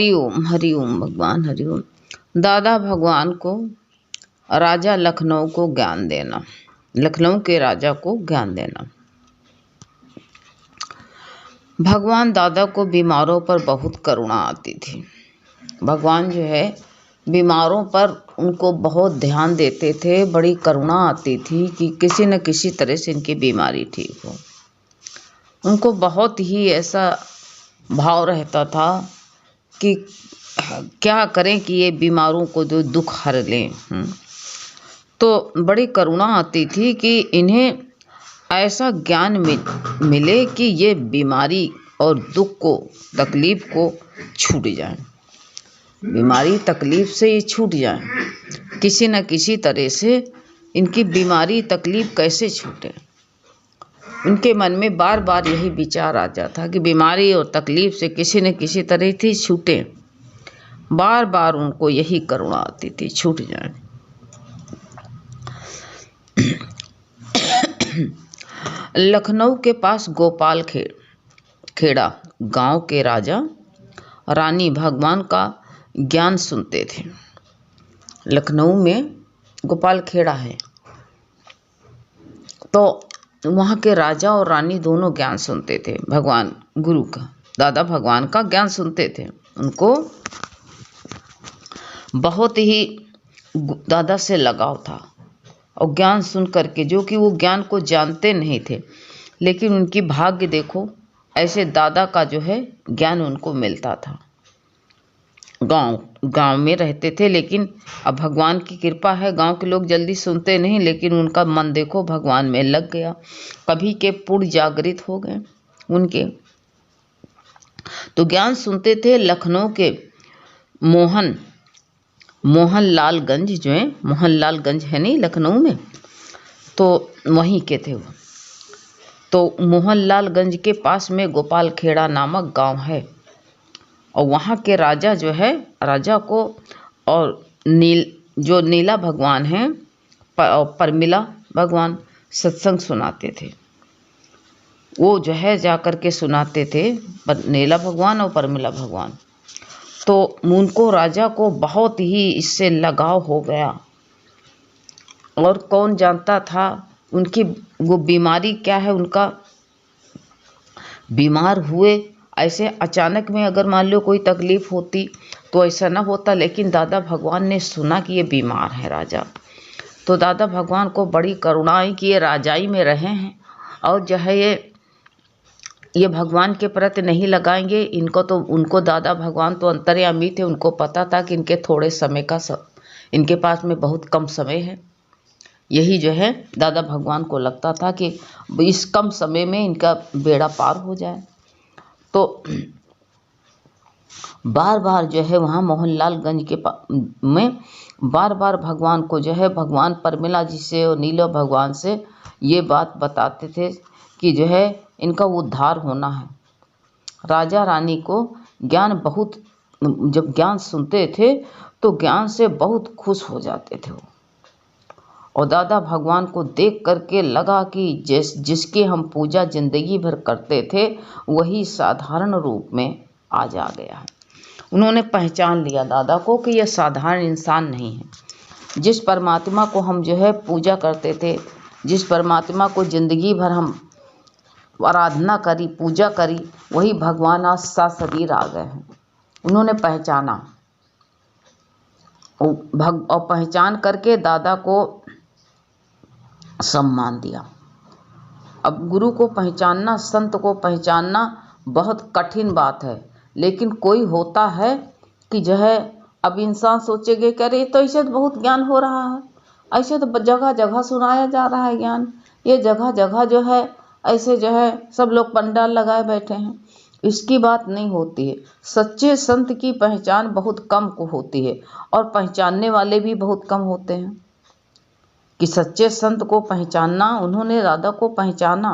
हरिओम भगवान हरिओम। दादा भगवान को राजा लखनऊ को ज्ञान देना, लखनऊ के राजा को ज्ञान देना। भगवान दादा को बीमारों पर बहुत करुणा आती थी। भगवान जो है बीमारों पर उनको बहुत ध्यान देते थे, बड़ी करुणा आती थी कि किसी न किसी तरह से इनकी बीमारी ठीक हो। उनको बहुत ही ऐसा भाव रहता था कि क्या करें कि ये बीमारों को जो दुख हर लें। तो बड़ी करुणा आती थी कि इन्हें ऐसा ज्ञान मिले कि ये बीमारी और दुख को, तकलीफ को छूट जाए, बीमारी तकलीफ से ये छूट जाए, किसी न किसी तरह से इनकी बीमारी तकलीफ कैसे छूटे। उनके मन में बार बार यही विचार आ जाता कि बीमारी और तकलीफ से किसी न किसी तरह से छूटे। बार बार उनको यही करुणा आती थी, छूट जाए। लखनऊ के पास गोपाल खेड़ा गांव के राजा रानी भगवान का ज्ञान सुनते थे। लखनऊ में गोपाल खेड़ा है, तो वहाँ के राजा और रानी दोनों ज्ञान सुनते थे। भगवान गुरु का, दादा भगवान का ज्ञान सुनते थे। उनको बहुत ही दादा से लगाव था और ज्ञान सुन करके, जो कि वो ज्ञान को जानते नहीं थे, लेकिन उनकी भाग्य देखो, ऐसे दादा का जो है ज्ञान उनको मिलता था। गांव में रहते थे, लेकिन अब भगवान की कृपा है, गांव के लोग जल्दी सुनते नहीं, लेकिन उनका मन देखो भगवान में लग गया। कभी के पुर जागृत हो गए उनके, तो ज्ञान सुनते थे। लखनऊ के मोहनलालगंज जो है, मोहनलालगंज है नहीं लखनऊ में, तो वहीं के थे वो। तो मोहनलालगंज के पास में गोपाल खेड़ा नामक गांव है, और वहाँ के राजा जो है, राजा को और नीला भगवान हैं, परमिला भगवान सत्संग सुनाते थे। वो जो है जा कर के सुनाते थे, नीला भगवान और परमिला भगवान। तो उनको, राजा को बहुत ही इससे लगाव हो गया। और कौन जानता था उनकी वो बीमारी क्या है। उनका बीमार हुए ऐसे अचानक में, अगर मान लो कोई तकलीफ होती तो ऐसा ना होता, लेकिन दादा भगवान ने सुना कि ये बीमार है राजा, तो दादा भगवान को बड़ी करुणा आई कि ये राजाई में रहे हैं और जो है ये भगवान के प्रति नहीं लगाएंगे इनको। तो उनको दादा भगवान तो अंतर्यामी थे, उनको पता था कि इनके थोड़े समय का इनके पास में बहुत कम समय है। यही जो है दादा भगवान को लगता था कि इस कम समय में इनका बेड़ा पार हो जाए। तो बार बार जो है वहाँ मोहनलालगंज के में बार बार भगवान को जो है, भगवान परमिला जी से और नीला भगवान से ये बात बताते थे कि जो है इनका उद्धार होना है। राजा रानी को ज्ञान बहुत, जब ज्ञान सुनते थे तो ज्ञान से बहुत खुश हो जाते थे वो। और दादा भगवान को देख करके लगा कि जिसकी हम पूजा जिंदगी भर करते थे वही साधारण रूप में आज आ गया है। उन्होंने पहचान लिया दादा को कि यह साधारण इंसान नहीं है। जिस परमात्मा को हम जो है पूजा करते थे, जिस परमात्मा को जिंदगी भर हम आराधना करी, पूजा करी, वही भगवान आज सशरीर आ गए हैं। उन्होंने पहचाना और पहचान करके दादा को सम्मान दिया। अब गुरु को पहचानना, संत को पहचानना बहुत कठिन बात है, लेकिन कोई होता है कि जो है, अब इंसान सोचेगा कि अरे तो ऐसे तो बहुत ज्ञान हो रहा है, ऐसे तो जगह जगह सुनाया जा रहा है ज्ञान, ये जगह जगह जो है ऐसे जो है सब लोग पंडाल लगाए बैठे हैं। इसकी बात नहीं होती है। सच्चे संत की पहचान बहुत कम को होती है, और पहचानने वाले भी बहुत कम होते हैं। कि सच्चे संत को पहचानना, उन्होंने दादा को पहचाना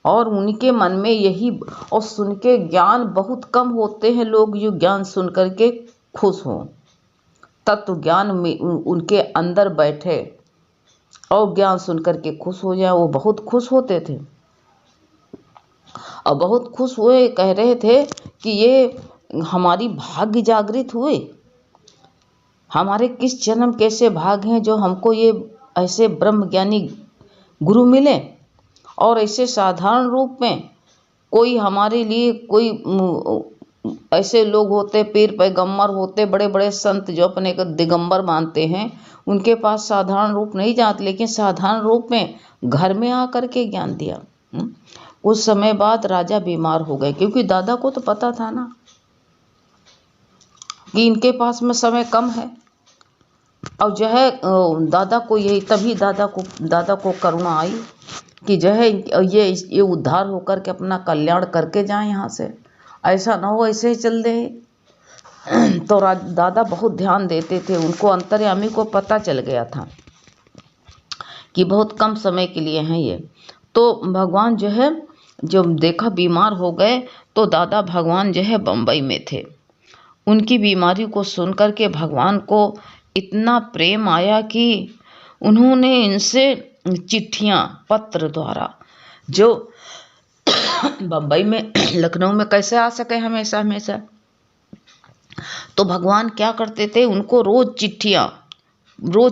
और उनके मन में यही, और सुन के ज्ञान बहुत कम होते हैं लोग जो ज्ञान सुन करके खुश हों, तत्व ज्ञान में उनके अंदर बैठे और ज्ञान सुन करके खुश हो जाए। वो बहुत खुश होते थे और बहुत खुश हुए, कह रहे थे कि ये हमारी भाग्य जागृत हुए, हमारे किस जन्म कैसे भाग हैं जो हमको ये ऐसे ब्रह्म ज्ञानी गुरु मिले, और ऐसे साधारण रूप में कोई हमारे लिए कोई ऐसे लोग होते, पीर पैगंबर होते, बड़े बड़े संत जो अपने को दिगंबर मानते हैं, उनके पास साधारण रूप नहीं जाते, लेकिन साधारण रूप में घर में आकर के ज्ञान दिया। कुछ समय बाद राजा बीमार हो गए, क्योंकि दादा को तो पता था ना कि इनके पास में समय कम है। और जो है दादा को यही, तभी दादा को करुणा आई कि जो है ये उद्धार होकर के अपना कल्याण करके जाए यहाँ से, ऐसा ना हो ऐसे ही चल दे। तो दादा बहुत ध्यान देते थे, उनको अंतर्यामी को पता चल गया था कि बहुत कम समय के लिए हैं ये। तो भगवान जो है जब देखा बीमार हो गए, तो दादा भगवान जो है बम्बई में थे। उनकी बीमारी को सुनकर के भगवान को इतना प्रेम आया कि उन्होंने इनसे चिट्ठियाँ पत्र द्वारा, जो बम्बई में लखनऊ में कैसे आ सके हमेशा हमेशा, तो भगवान क्या करते थे, उनको रोज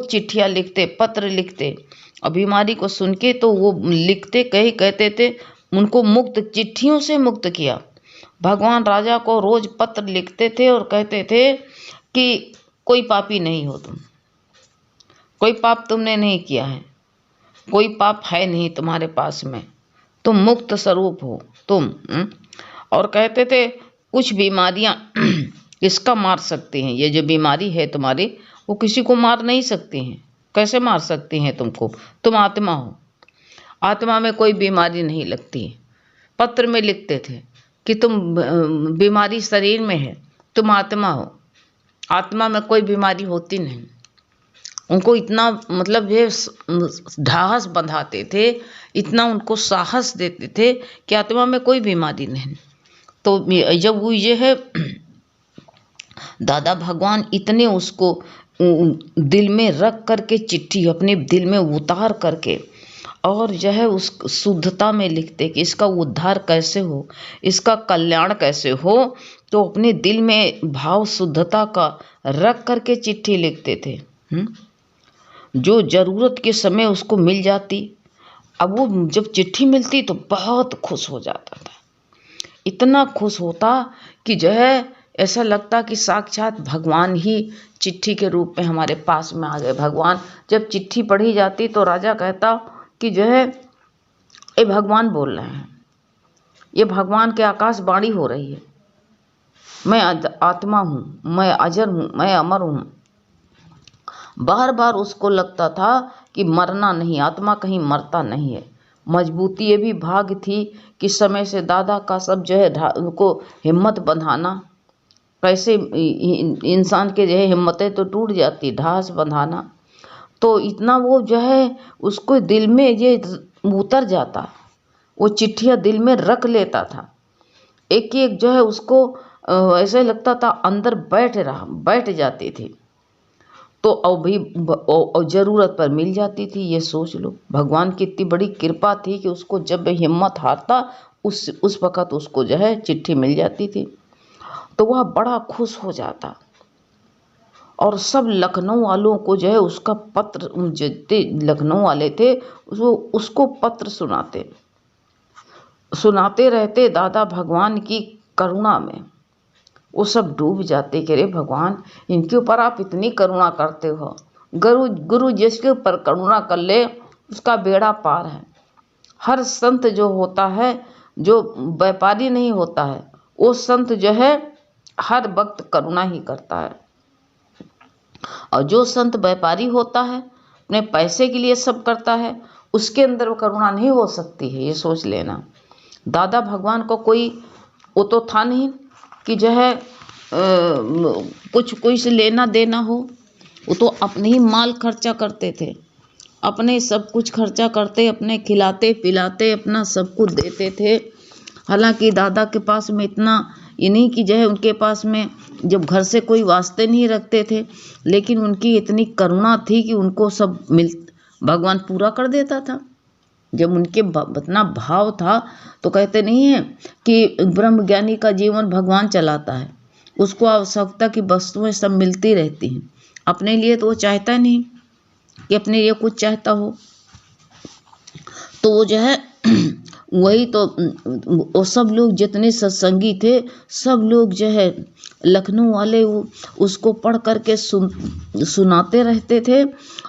चिट्ठियाँ लिखते, पत्र लिखते। और बीमारी को सुन के तो वो लिखते, कहते थे, उनको मुक्त चिट्ठियों से मुक्त किया। भगवान राजा को रोज पत्र लिखते थे और कहते थे कि कोई पापी नहीं हो तुम, कोई पाप तुमने नहीं किया है, कोई पाप है नहीं तुम्हारे पास में, तुम मुक्त स्वरूप हो तुम। और कहते थे कुछ बीमारियां किसका मार सकती हैं, ये जो बीमारी है तुम्हारी वो किसी को मार नहीं सकती हैं। कैसे मार सकती हैं तुमको, तुम आत्मा हो, आत्मा में कोई बीमारी नहीं लगती। पत्र में लिखते थे कि तुम बीमारी शरीर में है, तुम आत्मा हो, आत्मा में कोई बीमारी होती नहीं। उनको इतना मतलब ये ढाहस बंधाते थे, इतना उनको साहस देते थे कि आत्मा में कोई बीमारी नहीं। तो जब वो ये है दादा भगवान इतने उसको दिल में रख करके, चिट्ठी अपने दिल में उतार करके, और जो है उस शुद्धता में लिखते कि इसका उद्धार कैसे हो, इसका कल्याण कैसे हो। तो अपने दिल में भाव शुद्धता का रख करके चिट्ठी लिखते थे, जो जरूरत के समय उसको मिल जाती। अब वो जब चिट्ठी मिलती तो बहुत खुश हो जाता था, इतना खुश होता कि जो है ऐसा लगता कि साक्षात भगवान ही चिट्ठी के रूप में हमारे पास में आ गए। भगवान जब चिट्ठी पढ़ी जाती तो राजा कहता कि जो है ये भगवान बोल रहे हैं, ये भगवान के आकाशवाणी हो रही है, मैं आत्मा हूँ, मैं अजर हूँ, मैं अमर हूँ। बार बार उसको लगता था कि मरना नहीं, आत्मा कहीं मरता नहीं है। मजबूती ये भी भाग थी कि समय से दादा का सब जो है उनको हिम्मत बंधाना, कैसे इंसान के जो है हिम्मतें तो टूट जाती, ढास बंधाना। तो इतना वो जो है उसको दिल में ये उतर जाता, वो चिट्ठियाँ दिल में रख लेता था, एक एक जो है उसको ऐसे लगता था अंदर बैठ जाती थी। तो अभी ज़रूरत पर मिल जाती थी। ये सोच लो भगवान की इतनी बड़ी कृपा थी कि उसको जब हिम्मत हारता उस वक़्त उसको जो है चिट्ठी मिल जाती थी, तो वह बड़ा खुश हो जाता। और सब लखनऊ वालों को जो है उसका पत्र, जितने लखनऊ वाले थे उसको पत्र सुनाते रहते दादा भगवान की करुणा में। वो सब डूब जाते कि अरे भगवान इनके ऊपर आप इतनी करुणा करते हो। गुरु जिसके ऊपर करुणा कर ले उसका बेड़ा पार है। हर संत जो होता है, जो व्यापारी नहीं होता है, वो संत जो है हर वक्त करुणा ही करता है। और जो संत व्यापारी होता है, अपने पैसे के लिए सब करता है, उसके अंदर वो करुणा नहीं हो सकती है, ये सोच लेना। दादा भगवान को कोई वो तो था नहीं कि जो है कुछ कोई से लेना देना हो। वो तो अपने ही माल खर्चा करते थे, अपने सब कुछ खर्चा करते, अपने खिलाते पिलाते अपना सब कुछ देते थे। हालांकि दादा के पास में इतना ये नहीं कि जो है उनके पास में जब घर से कोई वास्ते नहीं रखते थे, लेकिन उनकी इतनी करुणा थी कि उनको सब भगवान पूरा कर देता था। जब उनके इतना भाव था तो कहते नहीं है कि ब्रह्म ज्ञानी का जीवन भगवान चलाता है। उसको आवश्यकता की वस्तुएं सब मिलती रहती हैं, अपने लिए तो वो चाहता नहीं कि अपने लिए कुछ चाहता हो। तो वो जो है वही तो वो सब लोग जितने सत्संगी थे, सब लोग जो है लखनऊ वाले उसको पढ़ करके सुनाते रहते थे,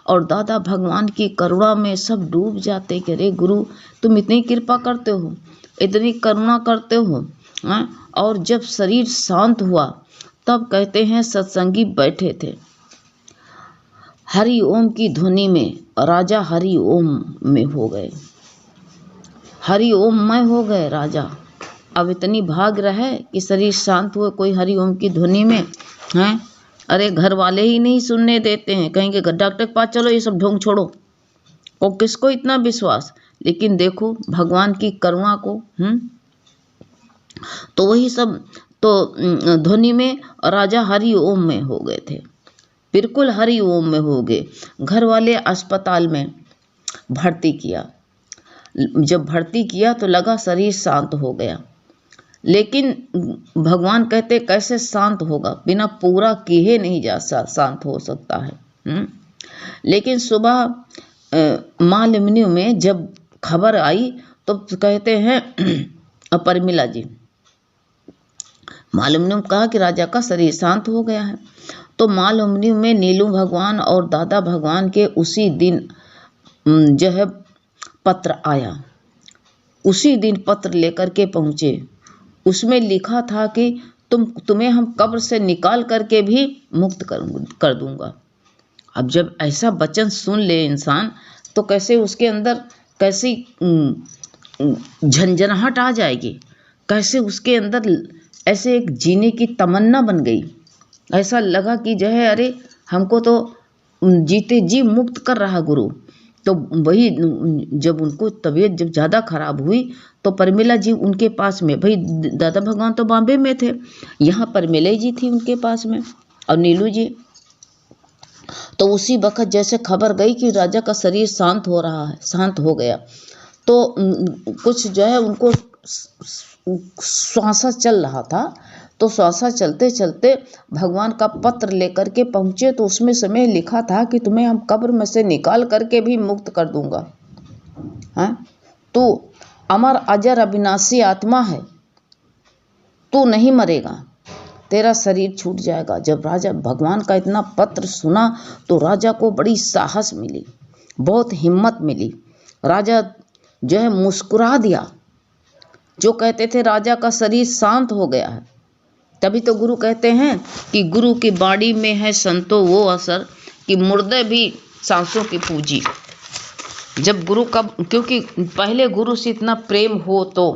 और दादा भगवान की करुणा में सब डूब जाते कि अरे गुरु तुम इतनी कृपा करते हो, इतनी करुणा करते हो। और जब शरीर शांत हुआ तब कहते हैं सत्संगी बैठे थे, हरि ओम की ध्वनि में राजा हरि ओम में हो गए, हरि ओम मय हो गए राजा। अब इतनी भाग रहे कि शरीर शांत हुए, कोई हरि ओम की ध्वनि में हैं। अरे घर वाले ही नहीं सुनने देते हैं, कहेंगे डॉक्टर के पास चलो, ये सब ढोंग छोड़ो, और किसको इतना विश्वास। लेकिन देखो भगवान की करुणा को। तो वही सब तो ध्वनि में राजा हरि ओम में हो गए थे, बिल्कुल हरि ओम में हो गए। घर वाले अस्पताल में भर्ती किया, जब भर्ती किया तो लगा शरीर शांत हो गया, लेकिन भगवान कहते कैसे शांत होगा, बिना पूरा किए नहीं जा शांत हो सकता है। लेकिन सुबह मालिम्नी में जब खबर आई तो कहते हैं परिमिला जी, मालिम्नी में कहा कि राजा का शरीर शांत हो गया है। तो मालिम्नी में नीलू भगवान और दादा भगवान के उसी दिन जो है पत्र आया, उसी दिन पत्र लेकर के पहुँचे। उसमें लिखा था कि तुम्हें हम कब्र से निकाल करके भी मुक्त कर दूंगा। अब जब ऐसा वचन सुन ले इंसान तो कैसे उसके अंदर कैसी झंझनाहट आ जाएगी, कैसे उसके अंदर ऐसे एक जीने की तमन्ना बन गई। ऐसा लगा कि जो है अरे हमको तो जीते जी मुक्त कर रहा गुरु। तो वही जब उनको तबीयत जब ज़्यादा खराब हुई तो परमिला जी उनके पास में, भाई दादा भगवान तो बॉम्बे में थे, यहाँ परमिला जी थी उनके पास में और नीलू जी। तो उसी वक्त जैसे खबर गई कि राजा का शरीर शांत हो रहा है, शांत हो गया, तो कुछ जो है उनको श्वासा चल रहा था, तो श्वासा चलते चलते भगवान का पत्र लेकर के पहुँचे। तो उसमें समय लिखा था कि तुम्हें हम कब्र में से निकाल करके भी मुक्त कर दूंगा। तू अमर अजर अविनाशी आत्मा है, तू नहीं मरेगा, तेरा शरीर छूट जाएगा। जब राजा भगवान का इतना पत्र सुना तो राजा को बड़ी साहस मिली, बहुत हिम्मत मिली। राजा जो है मुस्कुरा दिया। जो कहते थे राजा का शरीर शांत हो गया है, तभी तो गुरु कहते हैं कि गुरु की बाड़ी में है संतो वो असर कि मुर्दे भी सांसों की पूजी। जब गुरु का, क्योंकि पहले गुरु से इतना प्रेम हो तो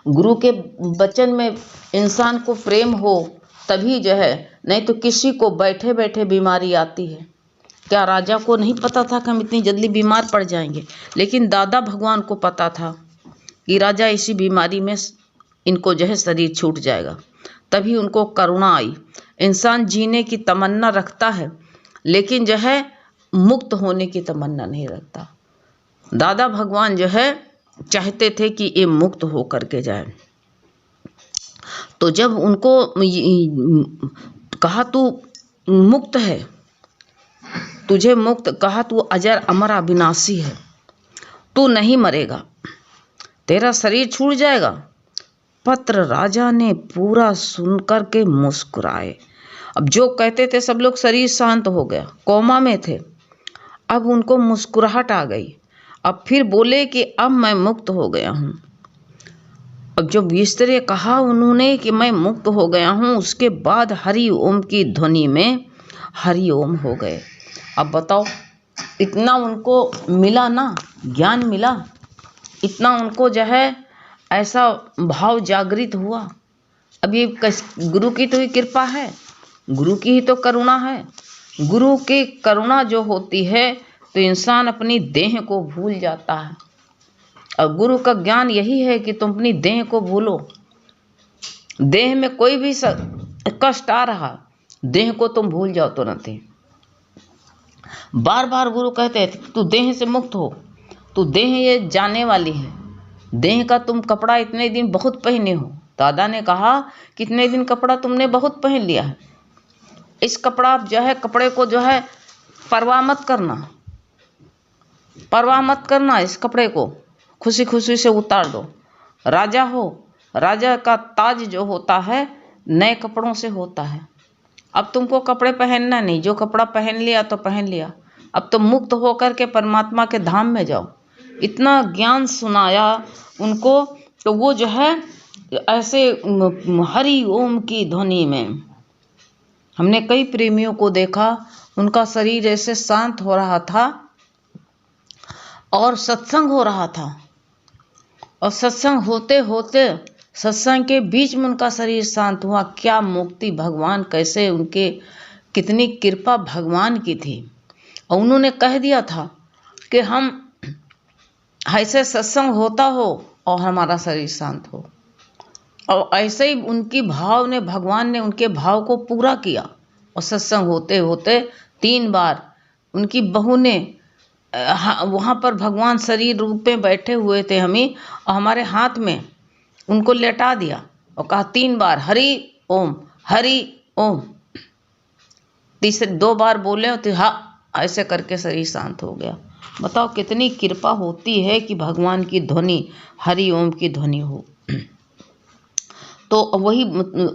गुरु के वचन में इंसान को प्रेम हो तभी जो है, नहीं तो किसी को बैठे बैठे बीमारी आती है। क्या राजा को नहीं पता था कि हम इतनी जल्दी बीमार पड़ जाएंगे? लेकिन दादा भगवान को पता था कि राजा इसी बीमारी में इनको जो है शरीर छूट जाएगा, तभी उनको करुणा आई। इंसान जीने की तमन्ना रखता है लेकिन जो है मुक्त होने की तमन्ना नहीं रखता। दादा भगवान जो है चाहते थे कि ये मुक्त हो करके जाए। तो जब उनको कहा तू मुक्त है, तुझे मुक्त, कहा तू अजर अमर अविनाशी है, तू नहीं मरेगा, तेरा शरीर छूट जाएगा। पत्र राजा ने पूरा सुनकर के मुस्कुराए। अब जो कहते थे सब लोग शरीर शांत हो गया, कोमा में थे, अब उनको मुस्कुराहट आ गई। अब फिर बोले कि अब मैं मुक्त हो गया हूँ। अब जब इस तरह कहा उन्होंने कि मैं मुक्त हो गया हूँ, उसके बाद हरि ओम की ध्वनि में हरि ओम हो गए। अब बताओ, इतना उनको मिला ना, ज्ञान मिला, इतना उनको जो है ऐसा भाव जागृत हुआ। अब ये गुरु की तो ही कृपा है, गुरु की ही तो करुणा है। गुरु की करुणा जो होती है तो इंसान अपनी देह को भूल जाता है। और गुरु का ज्ञान यही है कि तुम अपनी देह को भूलो। देह में कोई भी कष्ट आ रहा, देह को तुम भूल जाओ तुरंत ही। बार बार गुरु कहते हैं तू देह से मुक्त हो, तू देह ये जाने वाली है, देह का तुम कपड़ा इतने दिन बहुत पहने हो, दादा ने कहा कितने दिन कपड़ा तुमने बहुत पहन लिया है, इस कपड़ा जो है कपड़े को जो है परवाह मत करना, परवाह मत करना, इस कपड़े को खुशी खुशी से उतार दो। राजा हो, राजा का ताज जो होता है नए कपड़ों से होता है। अब तुमको कपड़े पहनना नहीं, जो कपड़ा पहन लिया तो पहन लिया, अब तुम मुक्त होकर के परमात्मा के धाम में जाओ। इतना ज्ञान सुनाया उनको। तो वो जो है ऐसे हरि ओम की ध्वनि में, हमने कई प्रेमियों को देखा, उनका शरीर ऐसे शांत हो रहा था और सत्संग हो रहा था, और सत्संग होते होते सत्संग के बीच में उनका शरीर शांत हुआ। क्या मुक्ति भगवान, कैसे उनके, कितनी कृपा भगवान की थी। और उन्होंने कह दिया था कि हम ऐसे सत्संग होता हो और हमारा शरीर शांत हो। और ऐसे ही उनकी भाव ने, भगवान ने उनके भाव को पूरा किया। और सत्संग होते होते 3 बार उनकी बहू ने वहाँ पर भगवान शरीर रूप में बैठे हुए थे हमें, और हमारे हाथ में उनको लेटा दिया और कहा 3 बार हरि ओम, हरि ओम। तीसरे 2 बार बोले तो हाँ, ऐसे करके शरीर शांत हो गया। बताओ कितनी कृपा होती है कि भगवान की ध्वनि, हरि ओम की ध्वनि हो। तो वही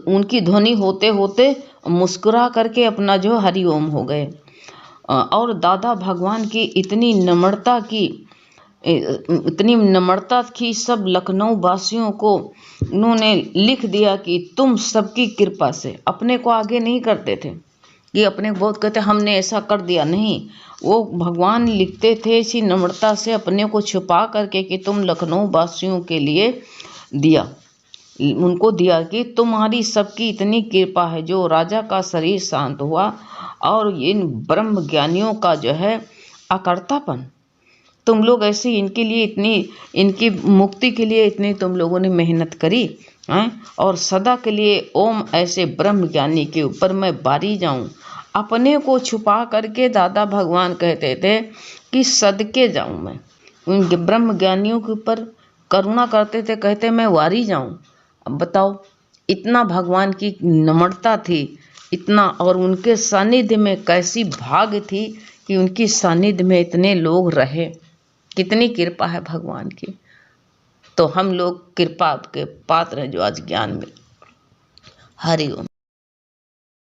उनकी ध्वनि होते होते मुस्कुरा करके अपना जो हरि ओम हो गए। और दादा भगवान की इतनी नम्रता की सब लखनऊ वासियों को उन्होंने लिख दिया कि तुम सबकी कृपा से, अपने को आगे नहीं करते थे कि अपने को बहुत कहते हमने ऐसा कर दिया, नहीं, वो भगवान लिखते थे इसी नम्रता से अपने को छुपा करके कि तुम लखनऊ वासियों के लिए दिया, उनको दिया कि तुम्हारी सबकी इतनी कृपा है। जो राजा का शरीर शांत हुआ और इन ब्रह्म ज्ञानियों का जो है अकर्तापन, तुम लोग ऐसे इनके लिए इतनी, इनकी मुक्ति के लिए इतनी तुम लोगों ने मेहनत करी हैं, और सदा के लिए ओम ऐसे ब्रह्म ज्ञानी के ऊपर मैं बारी जाऊं। अपने को छुपा करके दादा भगवान कहते थे कि सदके जाऊं मैं, उनके ब्रह्म ज्ञानियों के ऊपर करुणा करते थे, कहते मैं वारी जाऊं। अब बताओ इतना भगवान की नम्रता थी, इतना, और उनके सानिध्य में कैसी भाग थी कि उनकी सानिध्य में इतने लोग रहे। कितनी कृपा है भगवान की। तो हम लोग कृपा के पात्र हैं जो आज ज्ञान में। हरि ओम।